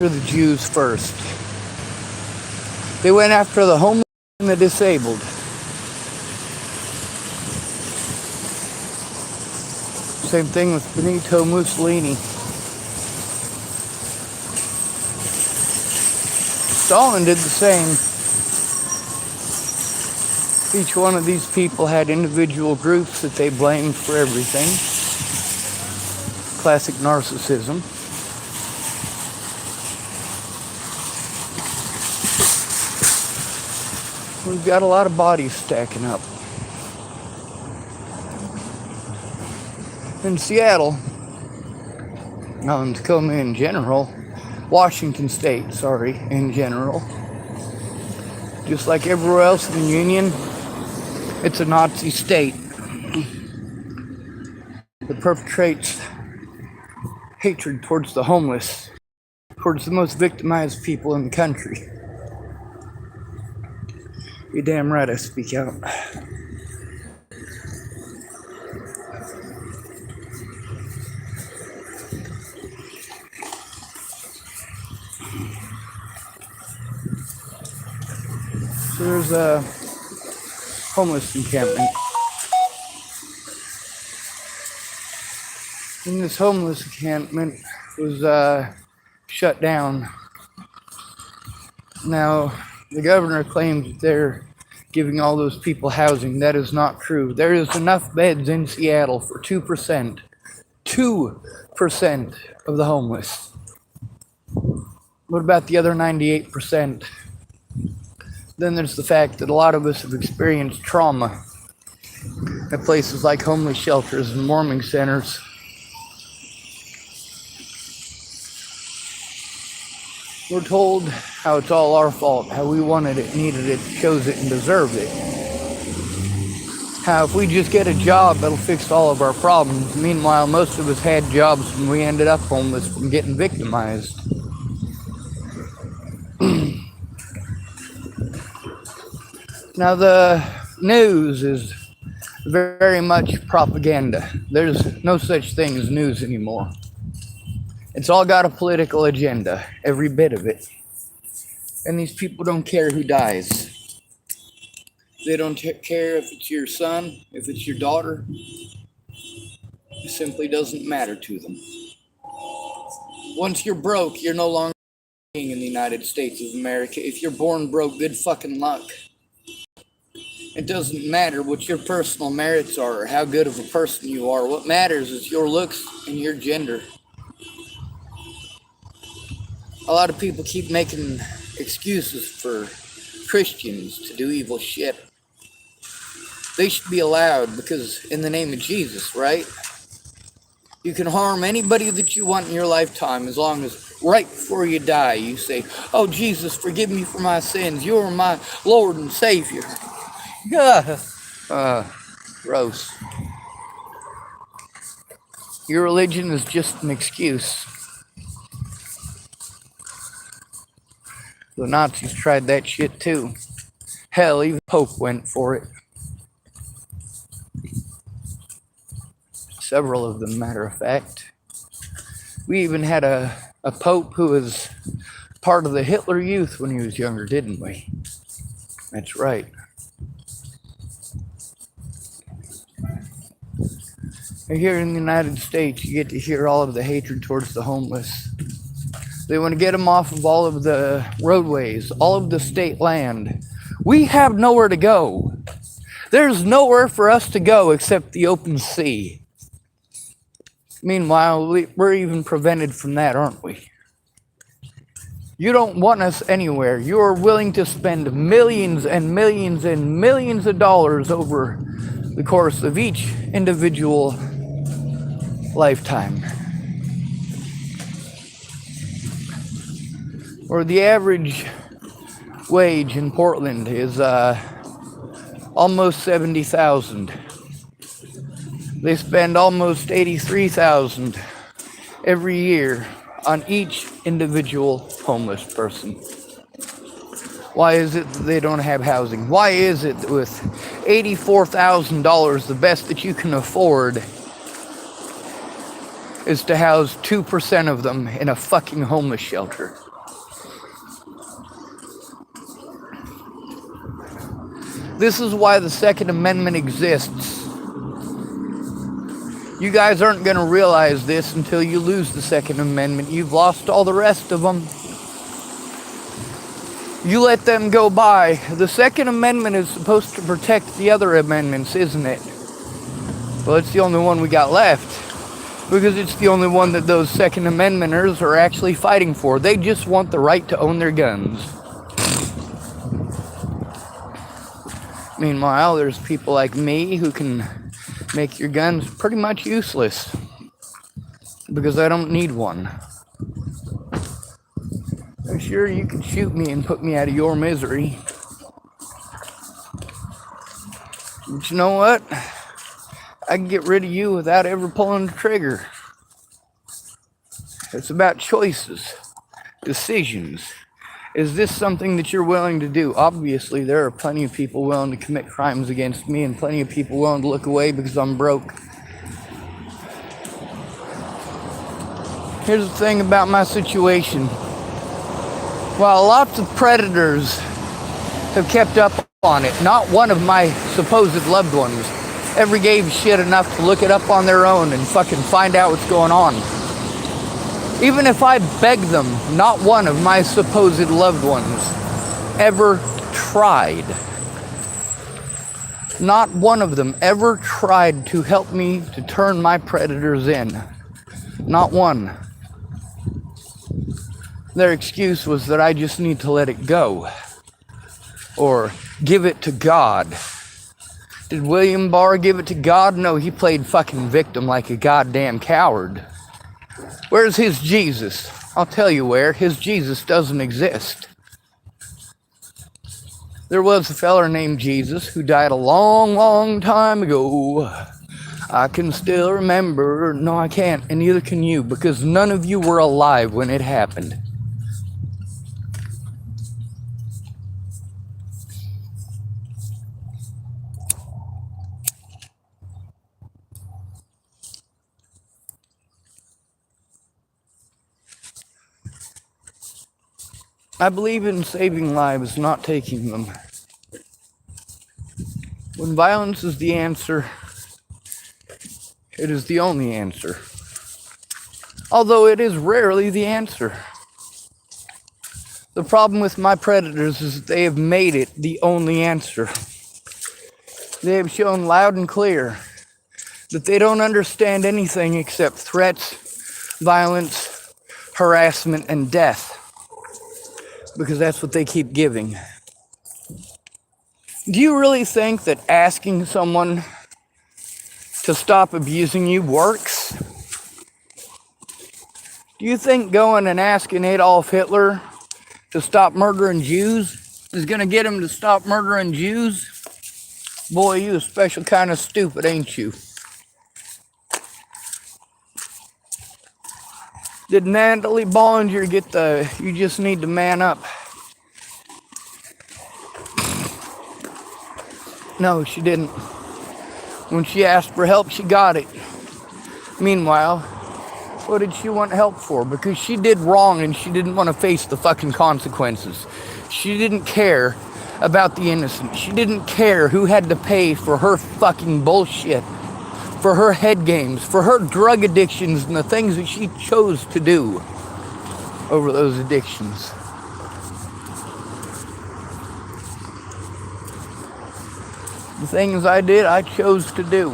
the Jews first. They went after the homeless and the disabled. Same thing with Benito Mussolini. Stalin did the same. Each one of these people had individual groups that they blamed for everything. Classic narcissism. We've got a lot of bodies stacking up. In Seattle, Tacoma in general, Washington State, in general, just like everywhere else in the Union, it's a Nazi state that perpetrates hatred towards the homeless, towards the most victimized people in the country. You're damn right I speak out. So there's a homeless encampment. And this homeless encampment was shut down. Now, the governor claims that they're giving all those people housing. That is not true. There is enough beds in Seattle for 2%. 2% of the homeless. What about the other 98%? Then there's the fact that a lot of us have experienced trauma at places like homeless shelters and warming centers. We're told how it's all our fault, how we wanted it, needed it, chose it, and deserved it. How if we just get a job, that'll fix all of our problems. Meanwhile, most of us had jobs and we ended up homeless from getting victimized. Now, the news is very much propaganda. There's no such thing as news anymore. It's all got a political agenda, every bit of it. And these people don't care who dies. They don't care if it's your son, if it's your daughter. It simply doesn't matter to them. Once you're broke, you're no longer being in the United States of America. If you're born broke, good fucking luck. It doesn't matter what your personal merits are or how good of a person you are. What matters is your looks and your gender. A lot of people keep making excuses for Christians to do evil shit. They should be allowed because in the name of Jesus, right? You can harm anybody that you want in your lifetime as long as right before you die you say, "Oh Jesus, forgive me for my sins. You are my Lord and Savior." Gross. Your religion is just an excuse. The Nazis tried that shit too. Hell, even Pope went for it. Several of them, matter of fact. We even had a Pope who was part of the Hitler Youth when he was younger, didn't we? That's right. Here in the United States, you get to hear all of the hatred towards the homeless. They want to get them off of all of the roadways, all of the state land. We have nowhere to go. There's nowhere for us to go except the open sea. Meanwhile, we're even prevented from that, aren't we? You don't want us anywhere. You are willing to spend millions and millions and millions of dollars over the course of each individual lifetime. Or the average wage in Portland is almost $70,000. They spend almost $83,000 every year on each individual homeless person. Why is it that they don't have housing? Why is it that with $84,000, the best that you can afford is to house 2% of them in a fucking homeless shelter? This is why the Second Amendment exists. You guys aren't going to realize this until you lose the Second Amendment. You've lost all the rest of them. You let them go by. The Second Amendment is supposed to protect the other amendments, isn't it? Well, it's the only one we got left. Because it's the only one that those Second Amendmenters are actually fighting for. They just want the right to own their guns. Meanwhile, there's people like me who can make your guns pretty much useless. Because I don't need one. I'm sure you could shoot me and put me out of your misery. But you know what? I can get rid of you without ever pulling the trigger. It's about choices, decisions. Is this something that you're willing to do? Obviously, there are plenty of people willing to commit crimes against me and plenty of people willing to look away because I'm broke. Here's the thing about my situation. While lots of predators have kept up on it, not one of my supposed loved ones ever gave a shit enough to look it up on their own and fucking find out what's going on. Even if I beg them, not one of my supposed loved ones ever tried. Not one of them ever tried to help me to turn my predators in. Not one. Their excuse was that I just need to let it go. Or give it to God. Did William Barr give it to God? No, he played fucking victim like a goddamn coward. Where's his Jesus? I'll tell you where. His Jesus doesn't exist. There was a feller named Jesus who died a long, long time ago. I can still remember. No, I can't, and neither can you, because none of you were alive when it happened. I believe in saving lives, not taking them. When violence is the answer, it is the only answer. Although it is rarely the answer. The problem with my predators is that they have made it the only answer. They have shown loud and clear that they don't understand anything except threats, violence, harassment, and death. Because that's what they keep giving. Do you really think that asking someone to stop abusing you works? Do you think going and asking Adolf Hitler to stop murdering Jews is going to get him to stop murdering Jews? Boy, you a special kind of stupid, ain't you? Did Natalie Bollinger get the, you just need to man up? No, she didn't. When she asked for help, she got it. Meanwhile, what did she want help for? Because she did wrong and she didn't want to face the fucking consequences. She didn't care about the innocent. She didn't care who had to pay for her fucking bullshit. For her head games, for her drug addictions and the things that she chose to do over those addictions. The things I did, I chose to do.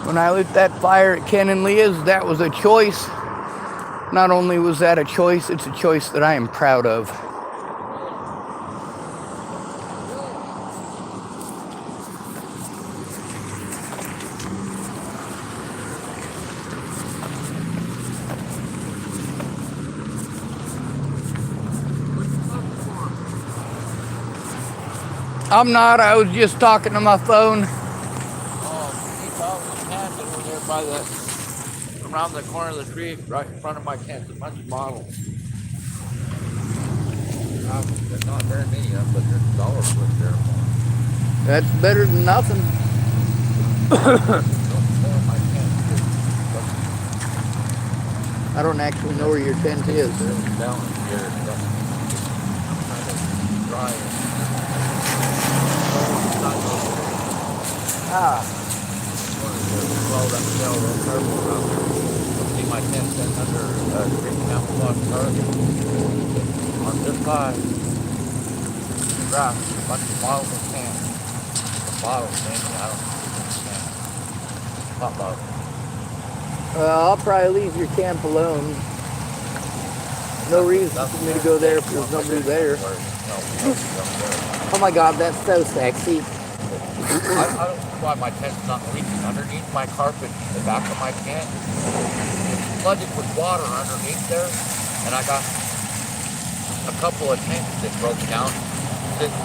When I lit that fire at Ken and Leah's, that was a choice. Not only was that a choice, it's a choice that I am proud of. I'm not, I was just talking to my phone. Oh, he found the tent over there by the, around the corner of the tree, right in front of my tent. There's a bunch of models. There's not very many of them, but there's dollars worth there. That's better than nothing. I don't actually know where your tent is. Down here. I'm trying to dry it. Ah, Blow that shell real careful around there. You'll see my tent sitting under a green camouflage target. On this side, the grass, a bunch of bottles of cans. The bottles, man, I don't know. Pop bottles. I'll probably leave your camp alone. No reason for me to go there if there's nobody there. Oh my God, that's so sexy. I don't know why my tent's not leaking. Underneath my carpet, the back of my tent, it's flooded with water underneath there, and I got a couple of tanks that broke down sitting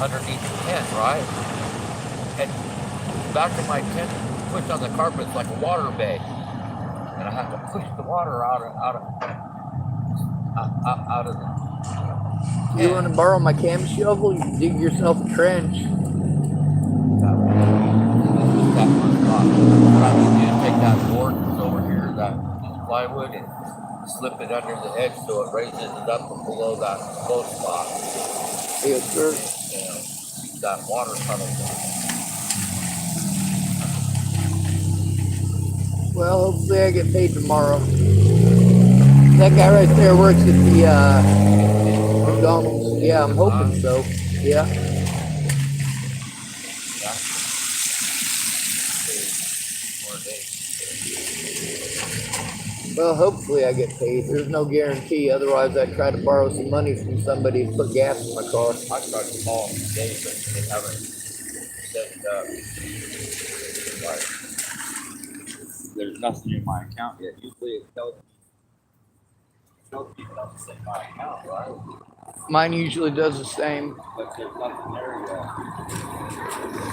underneath the tent, right? And the back of my tent, pushed on the carpet, it's like a water bay, and I have to push the water out of the. You want to borrow my cam shovel? You can dig yourself a trench. That one spot. What I need you to take that board that's over here, that plywood, and slip it under the edge so it raises it up and below that low spot. Yes, sir. You know, keep that water tunnel going. Well, hopefully I get paid tomorrow. That guy right there works at the McDonald's. Yeah, I'm hoping so. Yeah. Well, hopefully I get paid. There's no guarantee. Otherwise, I'd try to borrow some money from somebody to put gas in my car. I tried to call them today, but they haven't set it up. Like, there's nothing in my account yet. Usually it tells me nothing's in my account, right? Mine usually does the same. But there's nothing there yet.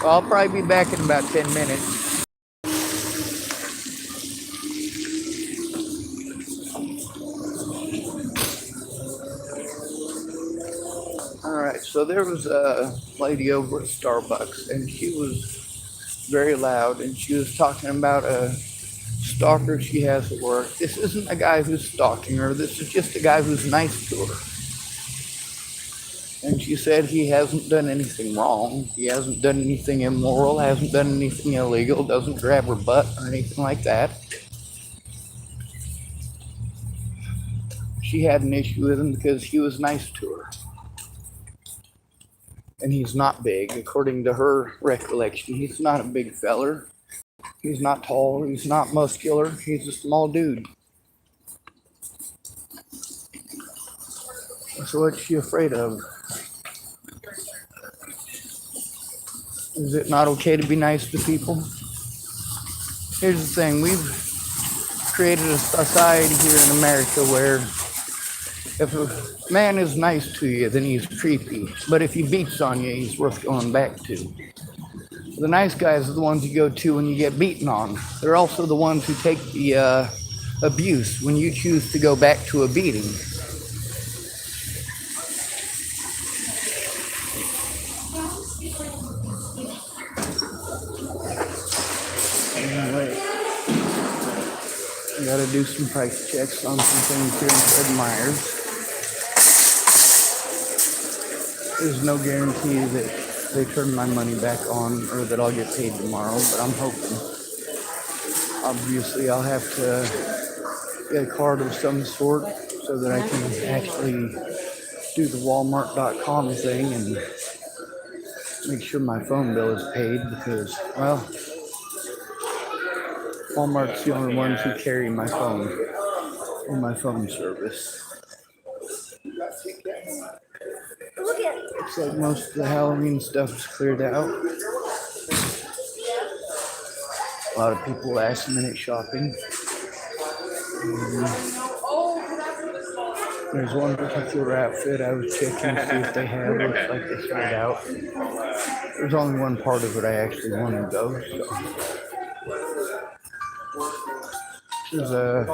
Well, I'll probably be back in about 10 minutes. Alright, so there was a lady over at Starbucks, and she was very loud, and she was talking about a stalker she has at work. This isn't a guy who's stalking her, this is just a guy who's nice to her. And she said he hasn't done anything wrong, he hasn't done anything immoral, hasn't done anything illegal, doesn't grab her butt or anything like that. She had an issue with him because he was nice to her. And he's not big, according to her recollection. He's not a big feller. He's not tall. He's not muscular. He's a small dude. So what's she afraid of? Is it not okay to be nice to people? Here's the thing. We've created a society here in America where if a man is nice to you, then he's creepy. But if he beats on you, he's worth going back to. The nice guys are the ones you go to when you get beaten on. They're also the ones who take the abuse when you choose to go back to a beating. Anyway, I gotta do some price checks on some things here in Fred Meyer's. There's no guarantee that they turn my money back on or that I'll get paid tomorrow, but I'm hoping. Obviously, I'll have to get a card of some sort so that I can actually do the Walmart.com thing and make sure my phone bill is paid because, well, Walmart's the only ones who carry my phone and my phone service. Looks like most of the Halloween stuff is cleared out. A lot of people last minute shopping. There's one particular outfit I was checking to see if they had. Looks like they sold out. There's only one part of it I actually wanted though. So. There's a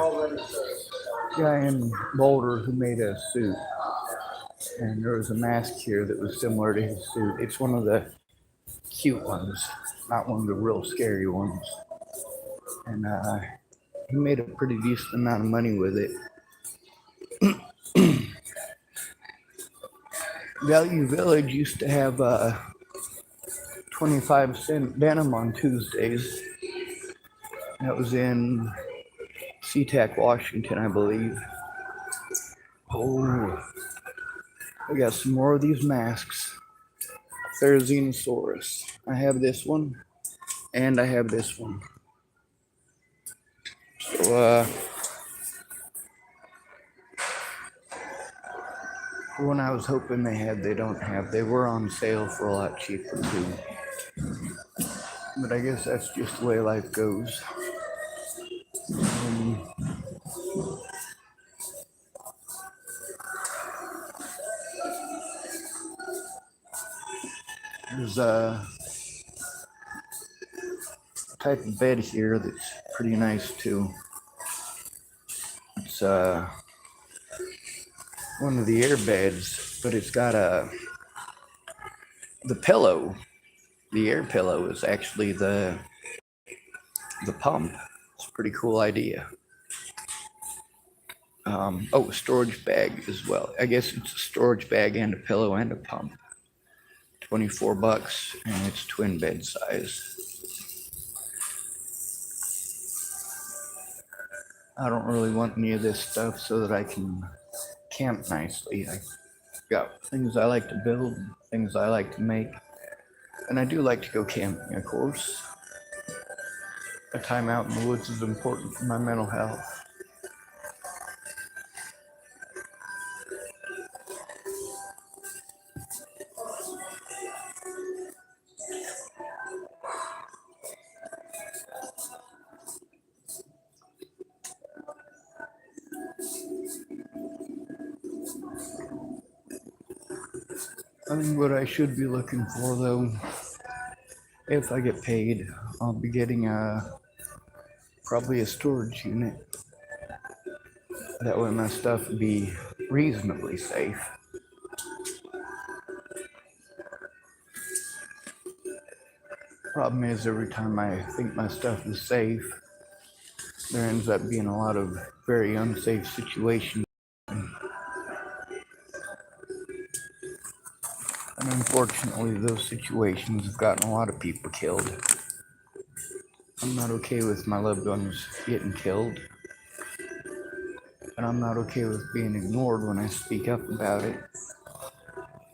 guy in Boulder who made a suit. And there was a mask here that was similar to his suit. It's one of the cute ones, not one of the real scary ones. And he made a pretty decent amount of money with it. Value Village used to have 25-cent denim on Tuesdays. That was in SeaTac, Washington, I believe. Oh, I got some more of these masks. Therizinosaurus. I have this one, and I have this one. So, the one I was hoping they had, they don't have. They were on sale for a lot cheaper too. But I guess that's just the way life goes. There's a type of bed here that's pretty nice too. It's one of the air beds, but it's got the pillow. The air pillow is actually the pump. It's a pretty cool idea. Oh, storage bag as well. I guess it's a storage bag and a pillow and a pump. $24, and it's twin bed size. I don't really want any of this stuff so that I can camp nicely. I got things I like to build, things I like to make, and I do like to go camping, of course. A time out in the woods is important for my mental health. I think what I should be looking for, though, if I get paid, I'll be getting probably a storage unit. That way my stuff will be reasonably safe. Problem is, every time I think my stuff is safe, there ends up being a lot of very unsafe situations. And unfortunately, those situations have gotten a lot of people killed. I'm not okay with my loved ones getting killed. And I'm not okay with being ignored when I speak up about it.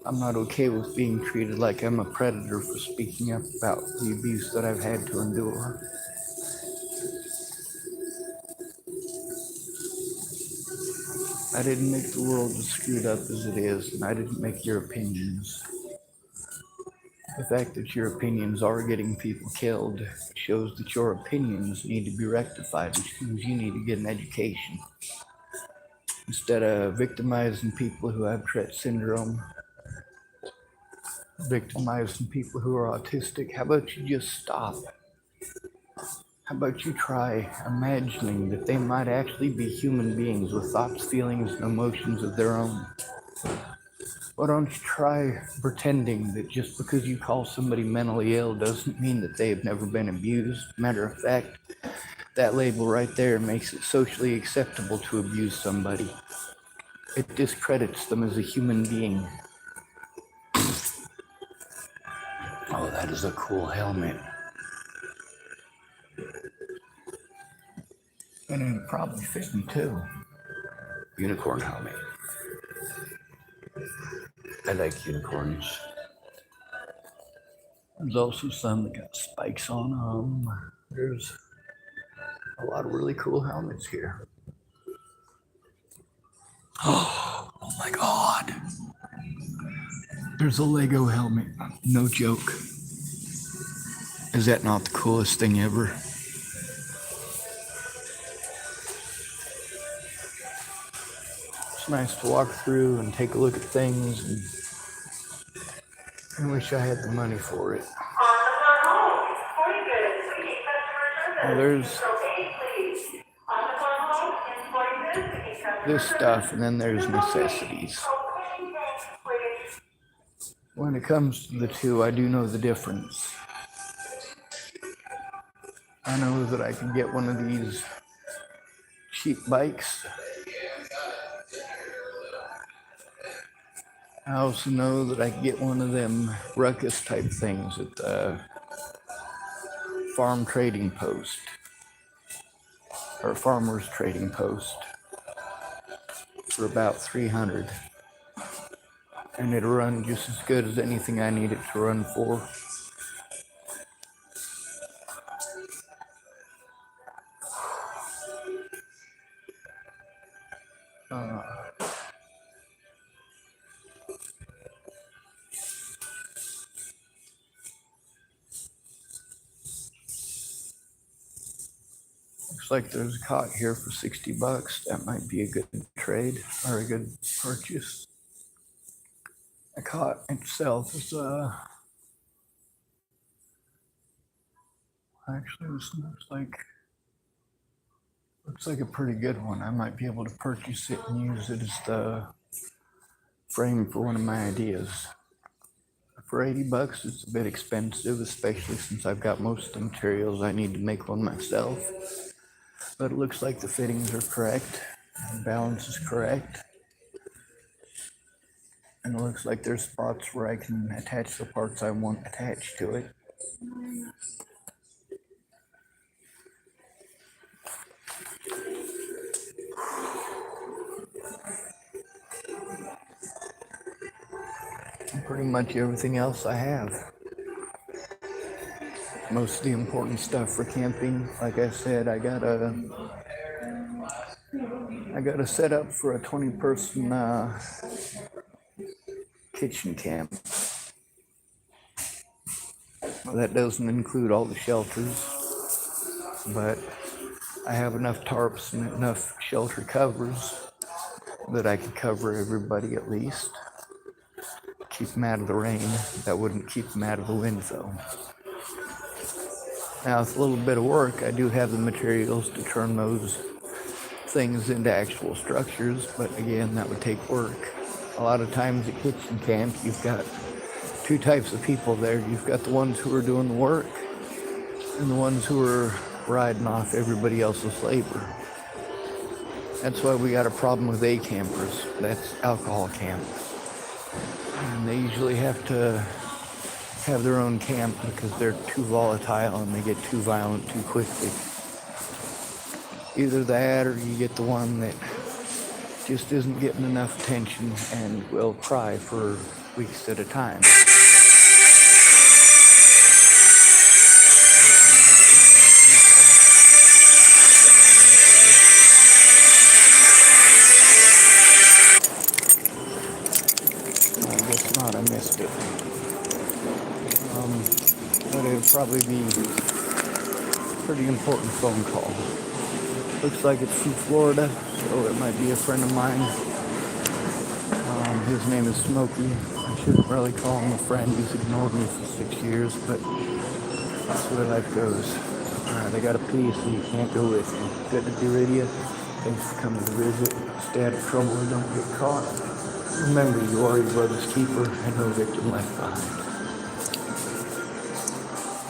I'm not okay with being treated like I'm a predator for speaking up about the abuse that I've had to endure. I didn't make the world as screwed up as it is, and I didn't make your opinions. The fact that your opinions are getting people killed shows that your opinions need to be rectified, which means you need to get an education. Instead of victimizing people who have Tourette syndrome, victimizing people who are autistic, how about you just stop? How about you try imagining that they might actually be human beings with thoughts, feelings, and emotions of their own? Why don't you try pretending that just because you call somebody mentally ill doesn't mean that they have never been abused? Matter of fact, that label right there makes it socially acceptable to abuse somebody. It discredits them as a human being. Oh, that is a cool helmet. And it'd probably fit me too. Unicorn helmet. I like unicorns. There's also some that got spikes on them. There's a lot of really cool helmets here. Oh my God. There's a Lego helmet. No joke. Is that not the coolest thing ever? It's nice to walk through and take a look at things, and I wish I had the money for it. Well, there's this stuff, and then there's necessities. When it comes to the two, I do know the difference. I know that I can get one of these cheap bikes I also know that I can get one of them ruckus type things at the farm trading post or farmers trading post for about 300, and it'll run just as good as anything I need it to run for. Looks like there's a cot here for $60. That might be a good trade or a good purchase. The cot itself is actually this looks like a pretty good one. I might be able to purchase it and use it as the frame for one of my ideas. For $80, it's a bit expensive, especially since I've got most of the materials I need to make one myself. But it looks like the fittings are correct, the balance is correct. And it looks like there's spots where I can attach the parts I want attached to it. And pretty much everything else I have. Most of the important stuff for camping, like I said, I got a setup for a 20-person kitchen camp. Well, that doesn't include all the shelters, but I have enough tarps and enough shelter covers that I could cover everybody at least. Keep them out of the rain. That wouldn't keep them out of the wind though. Now, with a little bit of work, I do have the materials to turn those things into actual structures, but again, that would take work. A lot of times at kitchen camp, you've got two types of people there. You've got the ones who are doing the work and the ones who are riding off everybody else's labor. That's why we got a problem with A campers. That's alcohol camp. And they usually have to have their own camp because they're too volatile and they get too violent too quickly. Either that or you get the one that just isn't getting enough attention and will cry for weeks at a time. I guess not, I missed it. But it'll probably be a pretty important phone call. Looks like it's from Florida, so it might be a friend of mine. His name is Smokey. I shouldn't really call him a friend. He's ignored me for 6 years, but that's the way life goes. Alright, I gotta pee, so you can't go with me. Good to be with you. Thanks for coming to visit. Stay out of trouble and don't get caught. Remember, you are your brother's keeper and no victim left behind.